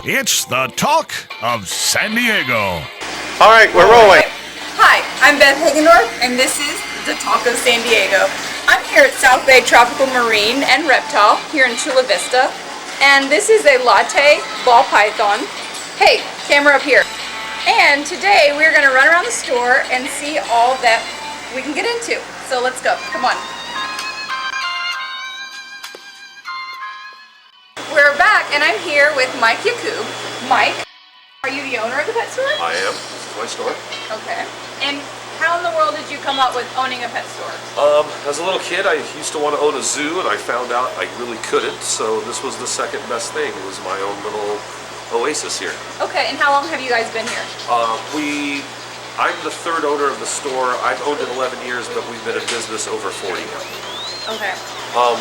It's the Talk of San Diego. All right, we're rolling. Hi, I'm Beth Hagendorf, and this is the Talk of San Diego. I'm here at South Bay Tropical Marine and Reptile here in Chula, Vista, and this is a latte ball python. Hey, camera up here. And today we're going to run around the store and see all that we can get into. So let's go. Come on. We're back, and I'm here with Mike Yacob. Mike, are you the owner of the pet store? I am. This is my store. Okay. And how in the world did you come up with owning a pet store? As a little kid, I used to want to own a zoo, and I found out I really couldn't. So this was the second best thing. It was my own little oasis here. Okay. And how long have you guys been here? I'm the third owner of the store. I've owned it 11 years, but we've been in business over 40 now. Okay.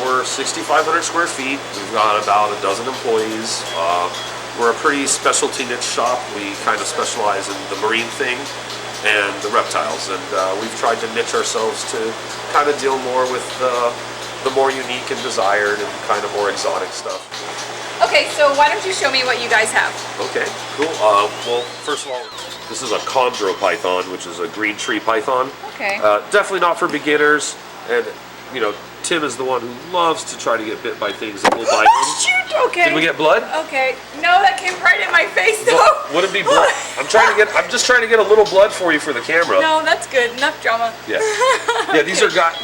We're 6,500 square feet. We've got about a dozen employees. We're a pretty specialty niche shop. We kind of specialize in the marine thing and the reptiles, and we've tried to niche ourselves to kind of deal more with the more unique and desired and kind of more exotic stuff. Okay, so why don't you show me what you guys have? Okay, cool. Well, first of all, this is a chondropython, which is a green tree python. Okay. Definitely not for beginners, and you know, Tim is the one who loves to try to get bit by things that will bite him. Shoot! Okay. Did we get blood? Okay. No, that came right in my face, though. Well, would it be blood? I'm just trying to get a little blood for you for the camera. No, that's good. Enough drama. Yeah. Yeah.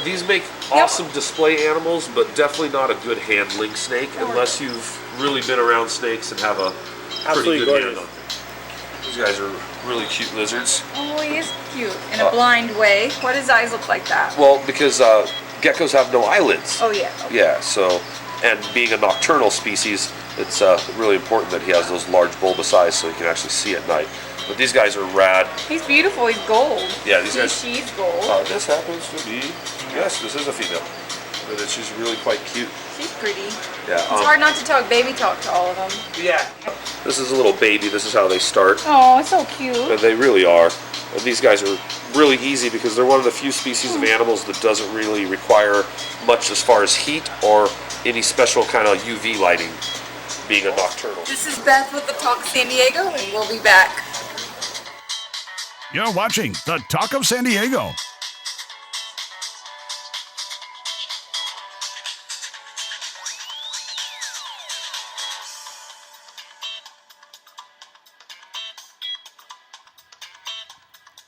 These make awesome display animals, but definitely not a good handling snake unless you've really been around snakes and have a pretty good hand on them. These guys are really cute lizards. Oh, he is cute in a blind way. Why does his eyes look like that? Well, because geckos have no eyelids. Oh yeah. Okay. Yeah. So, and being a nocturnal species, it's really important that he has those large bulbous eyes so he can actually see at night. But these guys are rad. He's beautiful. He's gold. Yeah, these guys. She's gold. This happens to be. Yes, this is a female. But she's really quite cute. She's pretty. Yeah. It's hard not to talk baby talk to all of them. Yeah. This is a little baby. This is how they start. Oh, it's so cute. And they really are. And these guys are really easy because they're one of the few species of animals that doesn't really require much as far as heat or any special kind of UV lighting, being a nocturnal. This is Beth with the Talk of San Diego, and we'll be back. You're watching the Talk of San Diego.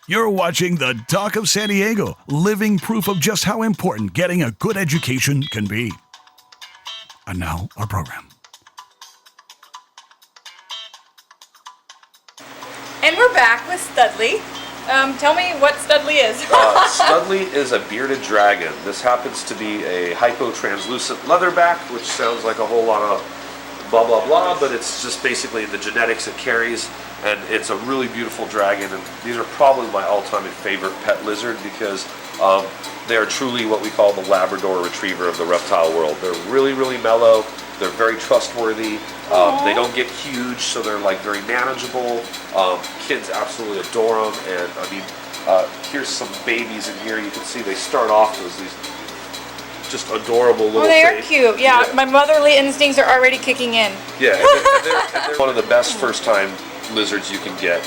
You're watching the Talk of San Diego, living proof of just how important getting a good education can be. And now, our program. And we're back with Studley. Tell me what Studley is. Studley is a bearded dragon. This happens to be a hypotranslucent leatherback, which sounds like a whole lot of blah, blah, blah, but it's just basically the genetics it carries. And it's a really beautiful dragon, and these are probably my all-time favorite pet lizard because they are truly what we call the Labrador Retriever of the reptile world. They're really, really mellow. They're very trustworthy. They don't get huge, so they're like very manageable. Kids absolutely adore them, and I mean, here's some babies in here. You can see they start off as these just adorable little they are things. cute. Yeah, my motherly instincts are already kicking in. Yeah, and they're one of the best first-time lizards you can get.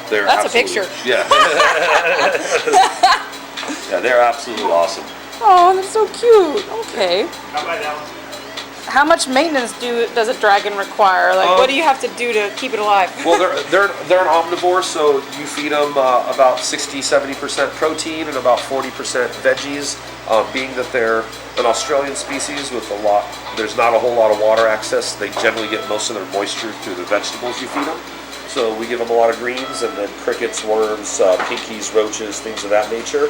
That's a picture. Yeah. Yeah, they're absolutely awesome. Oh, that's so cute. Okay. How much maintenance does a dragon require? Like, what do you have to do to keep it alive? Well, they're an omnivore, so you feed them about 60-70% protein and about 40% veggies. Being that they're an Australian species with there's not a whole lot of water access. They generally get most of their moisture through the vegetables you feed them. So we give them a lot of greens, and then crickets, worms, pinkies, roaches, things of that nature.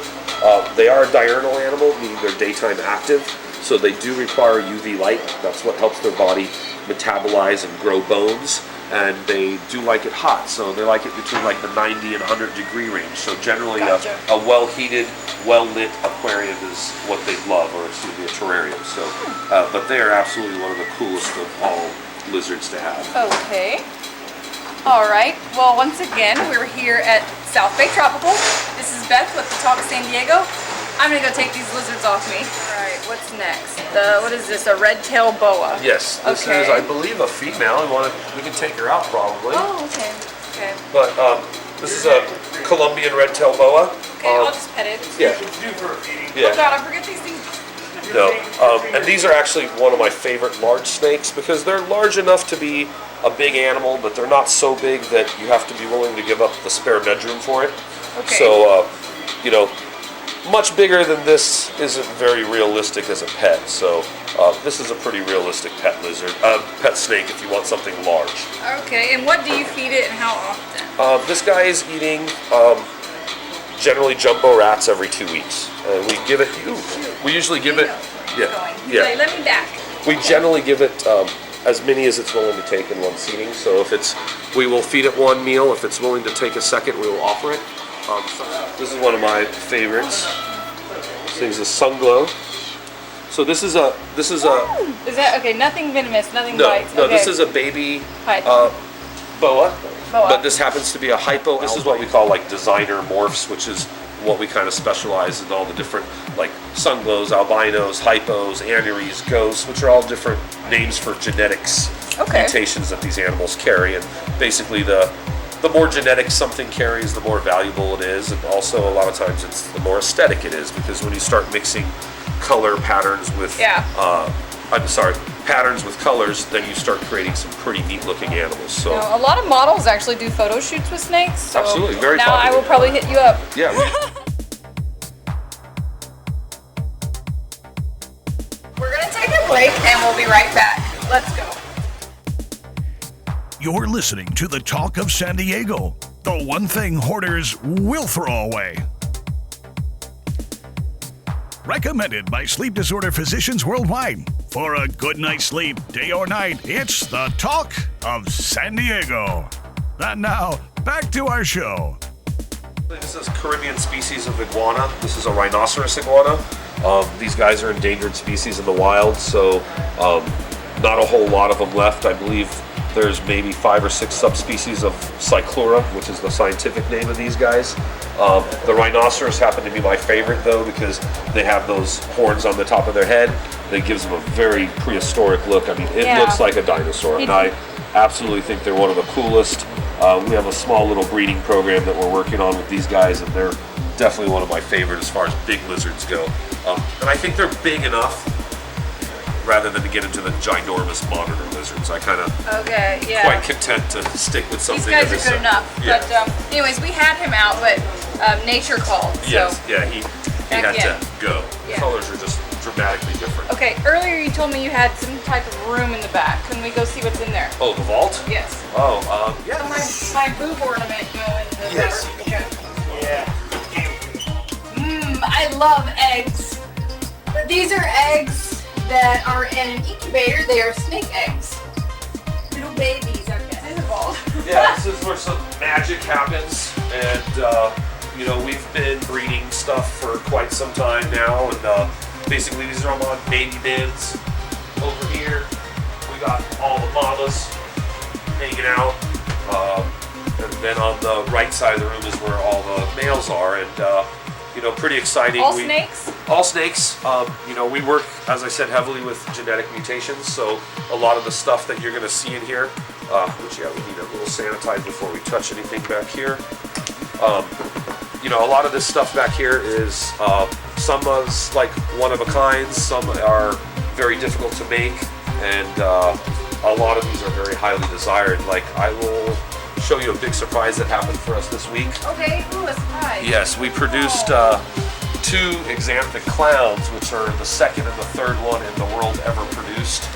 They are a diurnal animal, meaning they're daytime active. So they do require UV light. That's what helps their body metabolize and grow bones. And they do like it hot, so they like it between like the 90 and 100 degree range. So generally a well-heated, well-lit aquarium is what they love, or excuse me, a terrarium. So, but they are absolutely one of the coolest of all lizards to have. Okay. All right. Well, once again, we're here at South Bay Tropical. This is Beth with the Talk of San Diego. I'm gonna go take these lizards off me. All right, what's next? What is this? A red-tailed boa? Yes, this is, I believe, a female. We can take her out probably. Oh, okay. Okay. But this is a Colombian red-tailed boa. Okay, I'll just pet it. Yeah. Oh God, I forget these things. No, and these are actually one of my favorite large snakes because they're large enough to be a big animal, but they're not so big that you have to be willing to give up the spare bedroom for it. Okay. So, you know, much bigger than this isn't very realistic as a pet. So, this is a pretty realistic pet snake if you want something large. Okay, and what do you feed it and how often? This guy is eating generally jumbo rats every 2 weeks. And we give it, we usually give it, He's like, let me back. We generally give it as many as it's willing to take in one seating. So if we will feed it one meal. If it's willing to take a second, we will offer it. This is one of my favorites. This thing's a Sunglow. So this is a. Is that okay? Nothing venomous, nothing bites. No, okay. this is a baby boa. But this happens to be a hypo. This is what we call like designer morphs, which is what we kind of specialize in all the different like Sunglows, albinos, hypos, aneries, ghosts, which are all different names for genetics mutations that these animals carry. And basically the more genetics something carries, the more valuable it is. And also a lot of times it's the more aesthetic it is, because when you start mixing color patterns with patterns with colors, then you start creating some pretty neat looking animals. So a lot of models actually do photo shoots with snakes. So absolutely, very now popular. I will probably hit you up. Yeah. We're gonna take a break and we'll be right back. Let's go. You're listening to the Talk of San Diego, the one thing hoarders will throw away. Recommended by sleep disorder physicians worldwide. For a good night's sleep, day or night, it's the Talk of San Diego. And now, back to our show. This is Caribbean species of iguana. This is a rhinoceros iguana. These guys are endangered species in the wild, so not a whole lot of them left. I believe there's maybe 5 or 6 subspecies of Cyclura, which is the scientific name of these guys. The rhinoceros happen to be my favorite though, because they have those horns on the top of their head that gives them a very prehistoric look. I mean, it looks like a dinosaur, and I absolutely think they're one of the coolest. We have a small little breeding program that we're working on with these guys, and they're definitely one of my favorite as far as big lizards go. And I think they're big enough rather than to get into the ginormous monitor lizards. I kind of quite content to stick with something. These guys are good enough. Yeah. But anyways, we had him out, but nature called. Yes, so yeah, he had to go. The colors are just dramatically different. Okay, earlier you told me you had some type of room in the back. Can we go see what's in there? Oh, the vault? Yes. Oh, yeah. My boob ornament go in the Yes. Okay. I love eggs. These are eggs that are in an incubator. They are snake eggs. Little babies, I guess. This is bald. Yeah, this is where some magic happens, and you know, we've been breeding stuff for quite some time now, and basically these are all on baby bins. Over here, we got all the mamas hanging out, and then on the right side of the room is where all the males are, and you know, pretty exciting. All snakes? All snakes. You know, we work, as I said, heavily with genetic mutations, so a lot of the stuff that you're going to see in here, which we need a little sanitize before we touch anything back here. You know, a lot of this stuff back here is, some is like one of a kind, some are very difficult to make, and a lot of these are very highly desired. Like, I will show you a big surprise that happened for us this week. Okay, ooh, a surprise. Yes, we produced 2 exanthic clowns, which are the second and the third one in the world ever produced.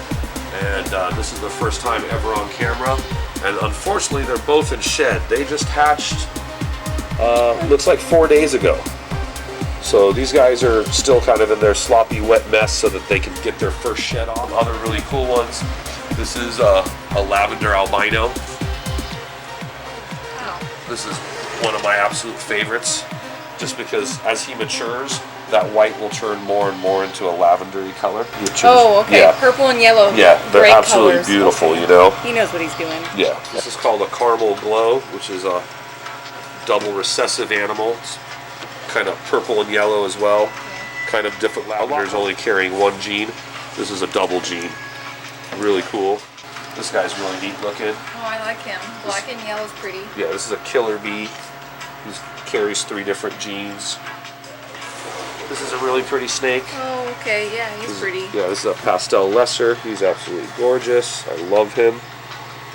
And this is the first time ever on camera. And unfortunately, they're both in shed. They just hatched, looks like 4 days ago. So these guys are still kind of in their sloppy, wet mess so that they can get their first shed on. Other really cool ones. This is a lavender albino. This is one of my absolute favorites, just because as he matures, that white will turn more and more into a lavendery color. Oh, okay. Yeah. Purple and yellow. Yeah, they're Great absolutely colors. beautiful, Okay. you know? He knows what he's doing. Yeah. This is called a caramel glow, which is a double recessive animal. It's kind of purple and yellow as well. kind of different. Lavender's only carrying one gene. This is a double gene. Really cool. This guy's really neat looking. Oh, I like him. Black and yellow's pretty. Yeah, this is a killer bee. He carries 3 different genes. This is a really pretty snake. Oh, okay. Yeah, he's pretty. Yeah, this is a pastel lesser. He's absolutely gorgeous. I love him.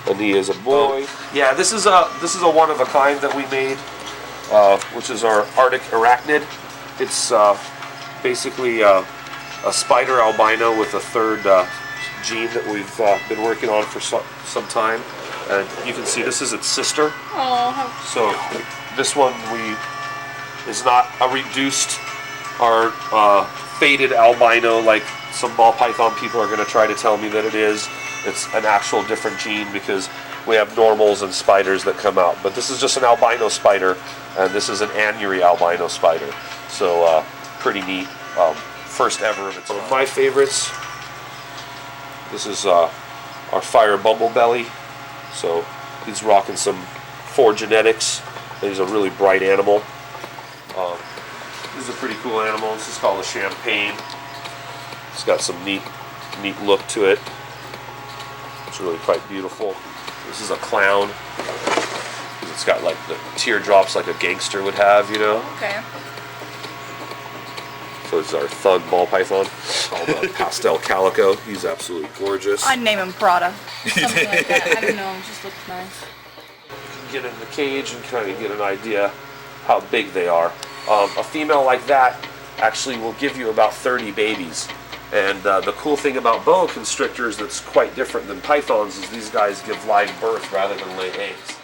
And he is a boy. Yeah, this is a one of a kind that we made, which is our Arctic arachnid. It's basically a spider albino with a 3rd gene that we've been working on for some time. And you can see this is its sister. Oh. So this one is not a reduced or faded albino like some ball python people are going to try to tell me that it is. It's an actual different gene because we have normals and spiders that come out. But this is just an albino spider, and this is an anuary albino spider. So pretty neat. First ever of its own. My favorites. This is our fire bumblebelly. So he's rocking some 4 genetics. And he's a really bright animal. This is a pretty cool animal. This is called a champagne. It's got some neat look to it. It's really quite beautiful. This is a clown. It's got like the teardrops like a gangster would have, you know. Okay. So this is our thug ball python, called a pastel calico. He's absolutely gorgeous. I'd name him Prada. Something like that. I don't know. It just looks nice. You can get in the cage and kind of get an idea how big they are. A female like that actually will give you about 30 babies. And the cool thing about boa constrictors that's quite different than pythons is these guys give live birth rather than lay eggs.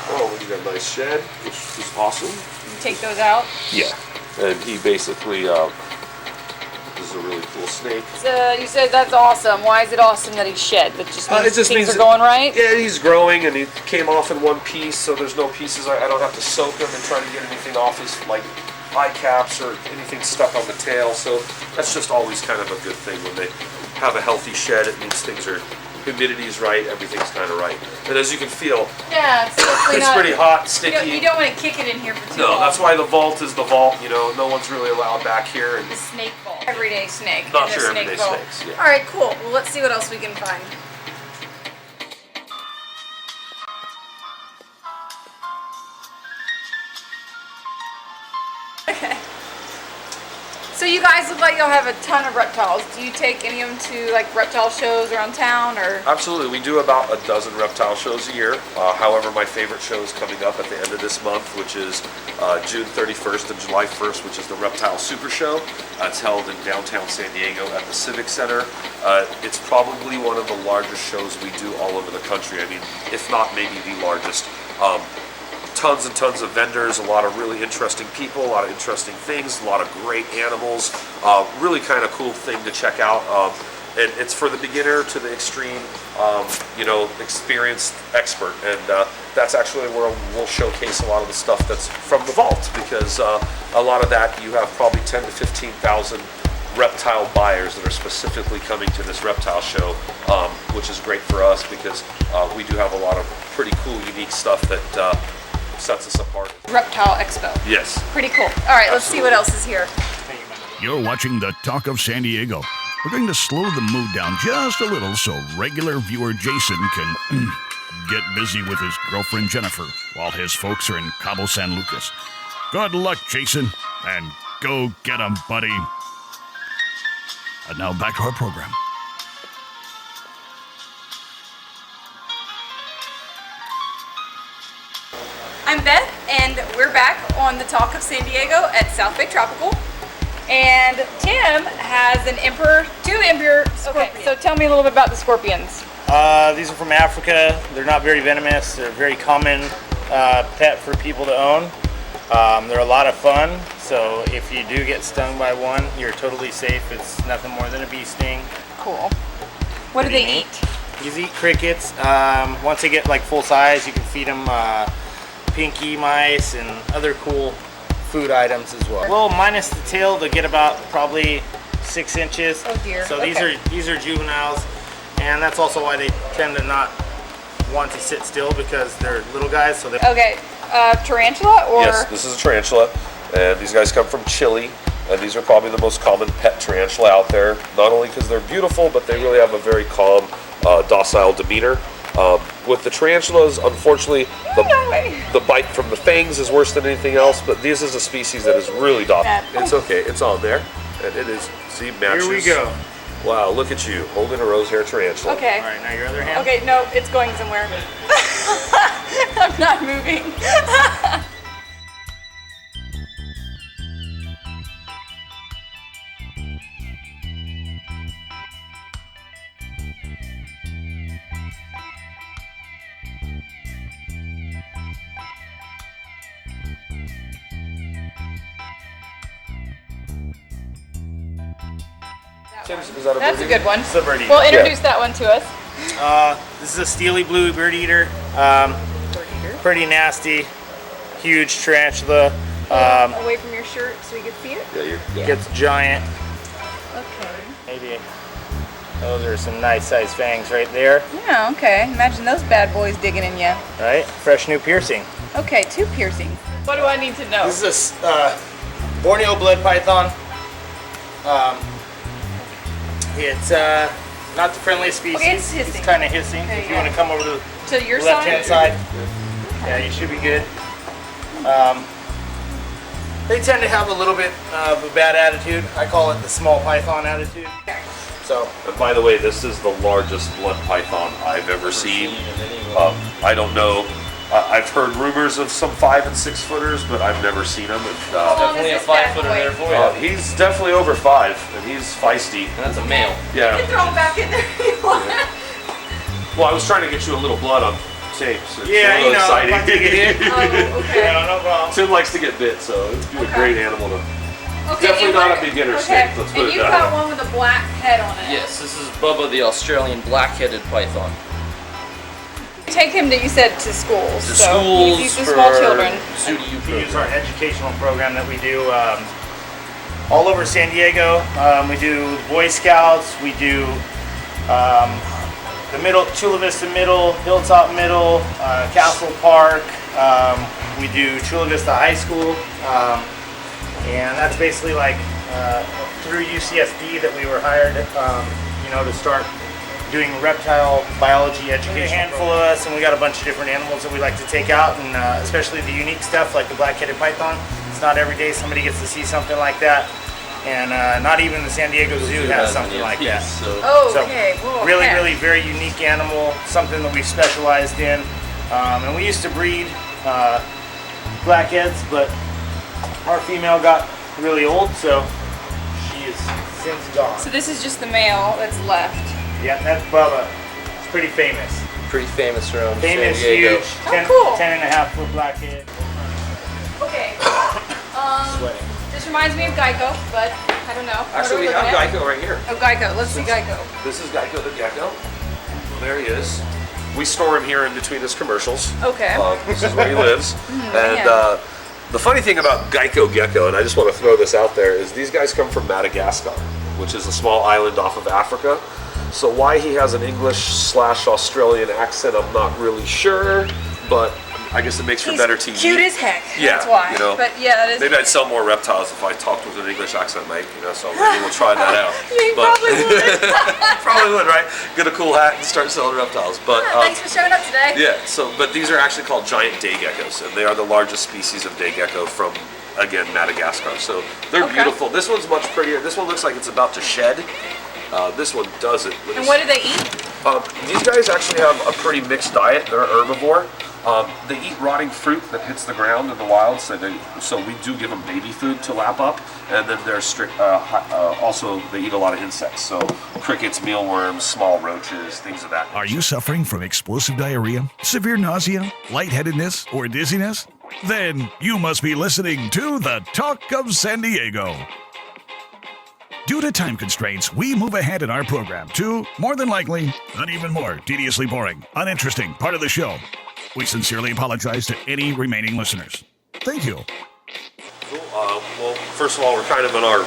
Oh, we got a nice shed, which is awesome. You take those out? Yeah. And he basically, this is a really cool snake. So you said that's awesome. Why is it awesome that he's shed? That just means it just things means are going right? Yeah, he's growing and he came off in one piece, so there's no pieces. I don't have to soak him and try to get anything off his like eye caps or anything stuck on the tail. So that's just always kind of a good thing when they have a healthy shed. It means things are, humidity's right, everything's kind of right. And as you can feel, yeah, it's pretty hot, sticky. You don't want to kick it in here for too long. No, that's why the vault is the vault. You know, no one's really allowed back here. And the snake vault. Everyday snake. Not your everyday snakes. Yeah. All right, cool. Well, let's see what else we can find. Okay. So you guys look like y'all have a ton of reptiles. Do you take any of them to like reptile shows around town, or? Absolutely, we do about a dozen reptile shows a year. However, my favorite show is coming up at the end of this month, which is June 31st and July 1st, which is the Reptile Super Show. It's held in downtown San Diego at the Civic Center. It's probably one of the largest shows we do all over the country. I mean, if not maybe the largest. Tons and tons of vendors, a lot of really interesting people, a lot of interesting things, a lot of great animals. Really kind of cool thing to check out. And it's for the beginner to the extreme, you know, experienced expert. And that's actually where we'll showcase a lot of the stuff that's from the vault, because a lot of that you have probably 10 to 15,000 reptile buyers that are specifically coming to this reptile show, which is great for us because we do have a lot of pretty cool, unique stuff that sets us apart. Reptile Expo. Yes. Pretty cool. All right, let's see what else is here. You're watching the Talk of San Diego. We're going to slow the mood down just a little so regular viewer Jason can get busy with his girlfriend Jennifer while his folks are in Cabo San Lucas. Good luck, Jason, and go get 'em, buddy. And now back to our program. I'm Beth, and we're back on the Talk of San Diego at South Bay Tropical. And Tim has two emperor scorpions. Okay, so tell me a little bit about the scorpions. These are from Africa. They're not very venomous. They're a very common pet for people to own. They're a lot of fun. So if you do get stung by one, you're totally safe. It's nothing more than a bee sting. Cool. What do they eat? You eat crickets. Once they get like full size, you can feed them pinky mice and other cool food items as well. Well, minus the tail, they get about probably 6 inches. Oh dear. So okay. these are juveniles, and that's also why they tend to not want to sit still, because they're little guys. So they. Okay, tarantula or? Yes, this is a tarantula, and these guys come from Chile. And these are probably the most common pet tarantula out there, not only because they're beautiful, but they really have a very calm, docile demeanor. With the tarantulas, unfortunately, the bite from the fangs is worse than anything else, but this is a species that is really docile. It's okay, it's on there, and it is, see, matches. Here we go. Wow, look at you, holding a rose hair tarantula. Okay. All right, now your other hand. Okay, no, it's going somewhere. I'm not moving. Is that a That's a birdie? good one. It's a bird eater. Well, introduce that one to us. This is a steely blue bird eater. Pretty nasty, huge tarantula. Away from your shirt so we can see it. Yeah, Gets giant. Okay. Maybe those are some nice sized fangs right there. Yeah, okay. Imagine those bad boys digging in you. Right? Fresh new piercing. Okay, 2 piercings. What do I need to know? This is a Borneo blood python. It's not the friendliest species. Okay, it's hissing. kind of hissing. Okay, If you yeah. want to come over to To your the left-hand side? side, yeah, you should be good. They tend to have a little bit of a bad attitude. I call it the small python attitude. So, And by the way, this is the largest blood python I've ever seen. I don't know. I've heard rumors of some 5 and 6 footers, but I've never seen them. And, Definitely a 5-footer there for you. he's definitely over 5, and he's feisty. And that's a male. You can Yeah. throw them back in there if you want. Well, I was trying to get you a little blood on tape, so it's yeah, a little you know, exciting. if I take it in. Oh, okay. Yeah, no problem. Tim likes to get bit, so it'd be a great animal to. Okay, Definitely and not what- a beginner okay. snake, let's put And it you've that got way. one with a black head on it. Yes, this is Bubba, the Australian black-headed python. Take him, you said, to schools. To so schools he's for the small children. Zoo-to-You We use our program. educational program that we do all over San Diego. We do Boy Scouts. We do the middle, Chula Vista Middle, Hilltop Middle, Castle Park. We do Chula Vista High School, and that's basically like through UCSD that we were hired, to start doing reptile biology education. A handful of us, and we got a bunch of different animals that we like to take out, and especially the unique stuff like the black-headed python. It's not every day somebody gets to see something like that, and not even the San Diego Zoo has something like that. So, Oh, So, okay. Whoa, really, heck. really very unique animal, something that we've specialized in. And we used to breed blackheads, but our female got really old, so she is since gone. So this is just the male that's left. Yeah, that's Bubba. It's pretty famous. pretty famous around Famous, San Diego. huge, 10, cool. 10.5-foot blackhead. Okay. Sweating. This reminds me of Geico, but I don't know. Actually, we have Geico right here. Oh, Geico. Let's see Geico. This is Geico the gecko. Well, there he is. We store him here in between his commercials. Okay. This is where he lives. And yeah. the funny thing about Geico gecko, and I just want to throw this out there, is these guys come from Madagascar, which is a small island off of Africa. So why he has an English/Australian accent, I'm not really sure, but I guess it makes for He's better TV. cute as heck. Yeah, That's why. you know. But yeah, that is. Maybe I'd sell more reptiles if I talked with an English accent, Mike. So maybe we'll try that out. Yeah, you But- probably would. Probably would, right? Get a cool hat and start selling reptiles. But Thanks for showing up today. yeah, but these are actually called giant day geckos, and they are the largest species of day gecko from, again, Madagascar. So they're Okay. beautiful. This one's much prettier. This one looks like it's about to shed. This one doesn't. And what do they eat? These guys actually have a pretty mixed diet. They're herbivore. They eat rotting fruit that hits the ground in the wild, so we do give them baby food to lap up, and then they're also they eat a lot of insects, so crickets, mealworms, small roaches, things of that. Are you suffering from explosive diarrhea, severe nausea, lightheadedness, or dizziness? Then you must be listening to the Talk of San Diego. Due to time constraints, we move ahead in our program to, more than likely, an even more tediously boring, uninteresting part of the show. We sincerely apologize to any remaining listeners. Thank you. Cool. Well, first of all, we're kind of in our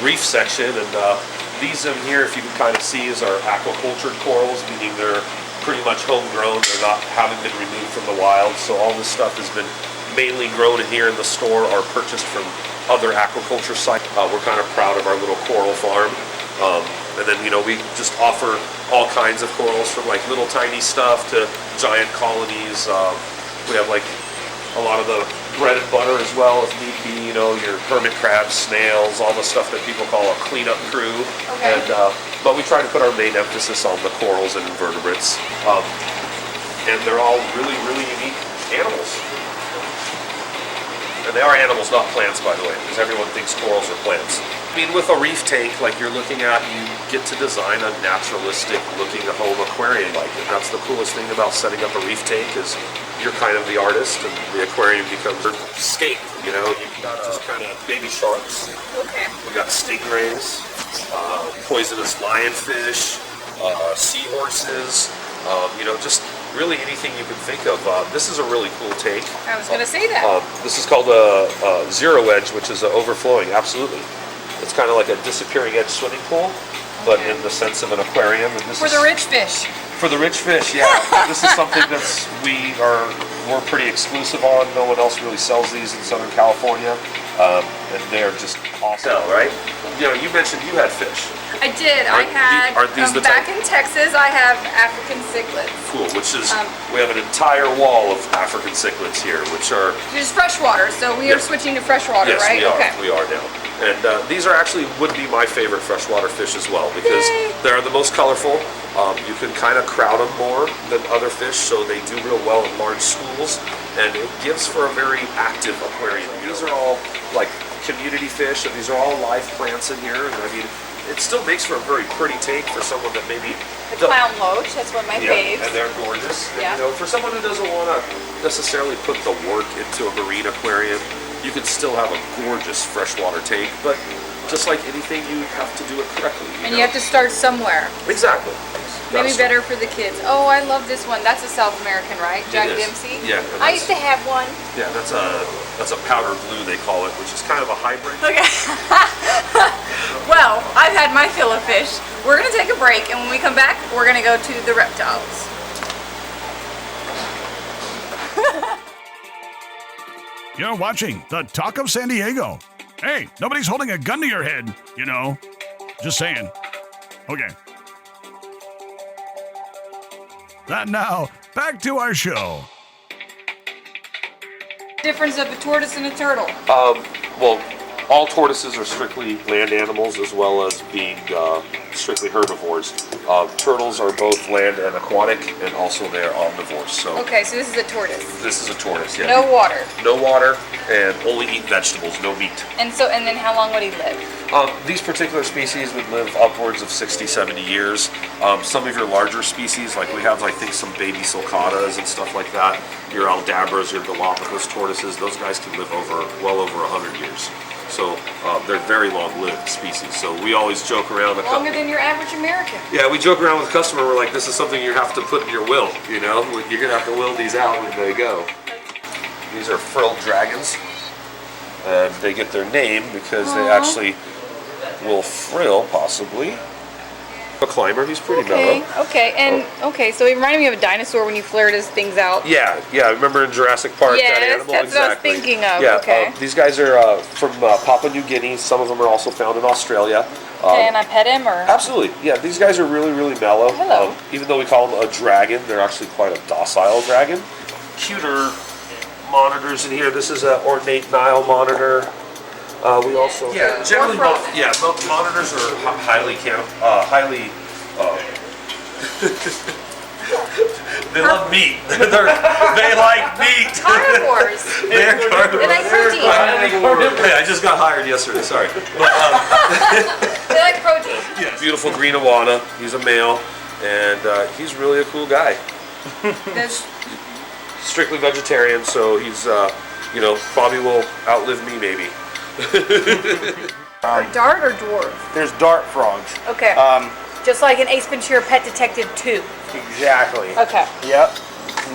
reef section, and these in here, if you can kind of see, is our aquacultured corals, meaning they're pretty much homegrown. They're not having been removed from the wild, so all this stuff has been mainly grown in here in the store or purchased from other aquaculture sites. We're kind of proud of our little coral farm. And then, we just offer all kinds of corals, from like little tiny stuff to giant colonies. We have like a lot of the bread and butter as well, if need be, your hermit crabs, snails, all the stuff that people call a cleanup crew. Okay. But we try to put our main emphasis on the corals and invertebrates. And they're all really, really unique animals. And they are animals, not plants, by the way, because everyone thinks corals are plants. I mean, with a reef tank like you're looking at, you get to design a naturalistic looking home aquarium like it. That's the coolest thing about setting up a reef tank, is you're kind of the artist and the aquarium becomes a scape, You've got just kind of baby sharks. Okay. We got stingrays, poisonous lionfish, seahorses, just really anything you can think of. This is a really cool tank. I was going to say that. This is called a zero edge, which is overflowing, absolutely. It's kind of like a disappearing edge swimming pool, but in the sense of an aquarium. And this For the rich fish. For the rich fish, yeah. This is something we're pretty exclusive on. No one else really sells these in Southern California, and they're just awesome. Right? You mentioned you had fish. I did. Aren't these the back in Texas, I have African cichlids. Cool, which is, we have an entire wall of African cichlids here, which are... There's freshwater, so we are switching to freshwater, yes, right? We are now. And these are actually would be my favorite freshwater fish as well, because they're the most colorful. You can kind of crowd them more than other fish, so they do real well in large schools, and it gives for a very active aquarium. These are all like community fish, and these are all live plants in here, and I mean, it still makes for a very pretty tank for someone that maybe... The clown loach, that's one of my faves. And they're gorgeous. Yeah. And, for someone who doesn't want to necessarily put the work into a marine aquarium, you can still have a gorgeous freshwater tank, but just like anything, you have to do it correctly. You have to start somewhere. Exactly. Maybe better for the kids. Oh, I love this one. That's a South American, right? Jack It is. Dempsey? Yeah. I used to have one. Yeah, that's a powder blue, they call it, which is kind of a hybrid. Okay. Well, I've had my fill of fish. We're going to take a break, and when we come back, we're going to go to the reptiles. You're watching The Talk of San Diego. Hey, nobody's holding a gun to your head, Just saying. Okay. And now, back to our show. Difference of a tortoise and a turtle. Well, all tortoises are strictly land animals, as well as being strictly herbivores. Turtles are both land and aquatic, and also they are omnivores. So Okay, so this is a tortoise. this is a tortoise, yeah. No water. No water, and only eat vegetables, no meat. And then how long would he live? These particular species would live upwards of 60, 70 years. Some of your larger species, like we have, I think, some baby sulcatas and stuff like that, your aldabras, your Galapagos tortoises, those guys can live well over 100 years. So they're very long-lived species. So we always joke around. Longer than your average American. Yeah, we joke around with the customer. We're like, this is something you have to put in your will. You're gonna have to will these out when they go. These are frilled dragons, and they get their name because they actually will frill, possibly. A climber. He's pretty mellow. Okay, so he reminded me of a dinosaur when you flared his things out. Yeah. Remember in Jurassic Park, that animal? That's exactly. what I was thinking of. Yeah, Okay. these guys are from Papua New Guinea. Some of them are also found in Australia. Can I pet him or? Absolutely. Yeah, these guys are really, really mellow. Hello. Even though we call them a dragon, they're actually quite a docile dragon. Cuter monitors in here. This is an ornate Nile monitor. We also generally monitors are highly they love meat. They like meat. Carnivores. They're carnivores. They like protein. Hey, I just got hired yesterday. Sorry. But, They like protein. yeah, beautiful green iguana. He's a male, and he's really a cool guy. Strictly vegetarian, so he's probably will outlive me maybe. Dart or dwarf? There's dart frogs. Okay. Just like in Ace Ventura Pet Detective 2. Exactly. Okay. Yep.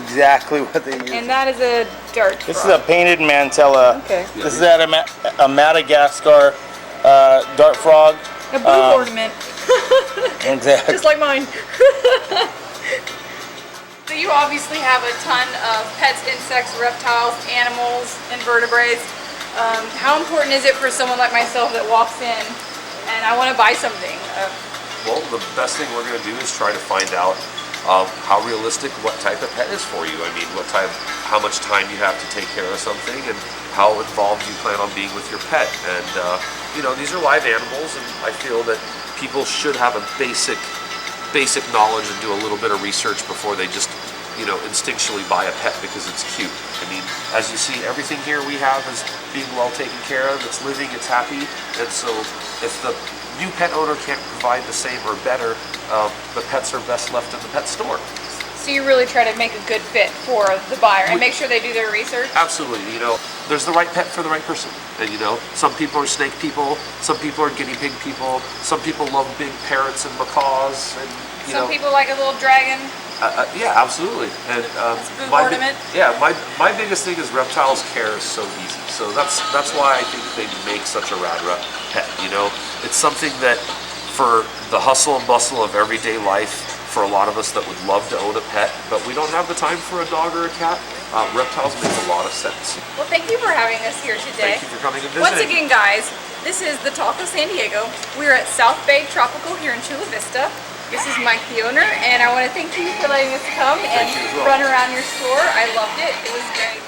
Exactly what they use. And that is a dart frog. This is a painted mantella. Okay. This is a Madagascar dart frog. A blue ornament. Exactly. Just like mine. So you obviously have a ton of pets, insects, reptiles, animals, invertebrates. How important is it for someone like myself that walks in and I want to buy something? Well, the best thing we're going to do is try to find out how realistic what type of pet is for you. I mean, how much time you have to take care of something, and how involved you plan on being with your pet. And you know, these are live animals, and I feel that people should have a basic knowledge and do a little bit of research before they just, you know, instinctually buy a pet because it's cute. I mean, as you see, everything here we have is being well taken care of. It's living, it's happy, and so if the new pet owner can't provide the same or better, the pets are best left in the pet store. So you really try to make a good fit for the buyer and make sure they do their research? Absolutely. You know, there's the right pet for the right person. And you know, some people are snake people, some people are guinea pig people, some people love big parrots and macaws, and you know. Some people like a little dragon. Yeah, absolutely. And food ornament. my biggest thing is Reptile's care is so easy. So that's why I think they make such a rad pet. You know, it's something that for the hustle and bustle of everyday life, for a lot of us that would love to own a pet, but we don't have the time for a dog or a cat, Reptiles make a lot of sense. Well, thank you for having us here today. Thank you for coming and visiting. Once again, guys, this is the Talk of San Diego. We're at South Bay Tropical here in Chula Vista. This is Mike, the owner, and I want to thank you for letting us come and run around your store. I loved it. It was great.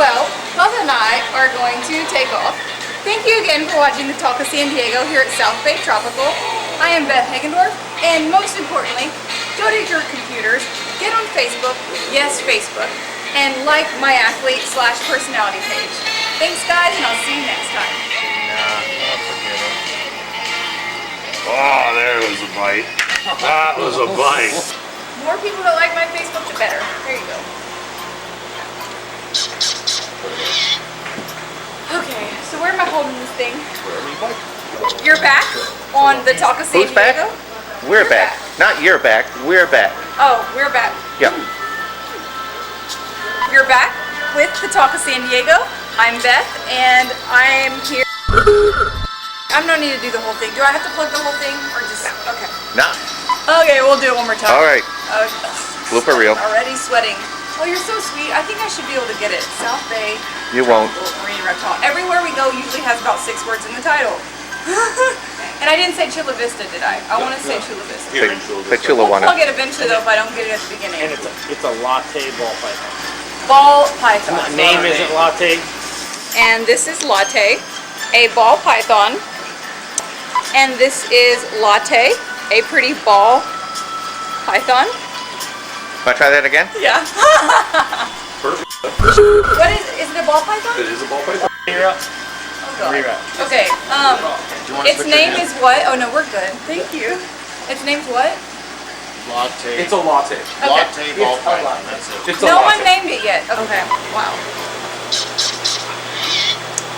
Well, Bubba and I are going to take off. Thank you again for watching the Talk of San Diego here at South Bay Tropical. I am Beth Hagendorf, and most importantly, go to your computers, get on Facebook, yes, Facebook, and like my athlete/personality page. Thanks, guys, and I'll see you next time. Oh, there was a bite. That was a bite. More people that like my Facebook, the better. There you go. Okay, so where am I holding this thing? You're back on the Talk of San Who's back? Diego? We're You're back. Not you're back. We're back. Oh, we're back. Yeah. You're back with the Talk of San Diego. I'm Beth, and I'm here. I'm no need to do the whole thing. Do I have to plug the whole thing, or just okay? Nah. Okay, we'll do it one more time. All right. Okay. Blooper reel. Already sweating. Oh, you're so sweet. I think I should be able to get it. South Bay. You won't. Marine Reptile. Everywhere we go usually has about 6 words in the title. And I didn't say Chula Vista, did I? I want to say Chula Vista. But Chula We'll wanna. plug it eventually though if I don't get it at the beginning. And it's a latte ball python. Ball python. Name isn't latte. And this is Latte, a ball python. And this is Latte, a pretty ball python. Wanna try that again? Yeah. Perfect. What is it a ball python? It is a ball python. Oh god. Rewrap. Okay, its name is what? Oh no, we're good. Thank you. Its name's what? Latte. It's a latte. Latte ball python. That's it. It's a No latte. one named it yet. Okay, wow.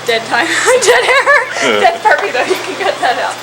Dead time. Dead hair. Dead puppy though, you can cut that out.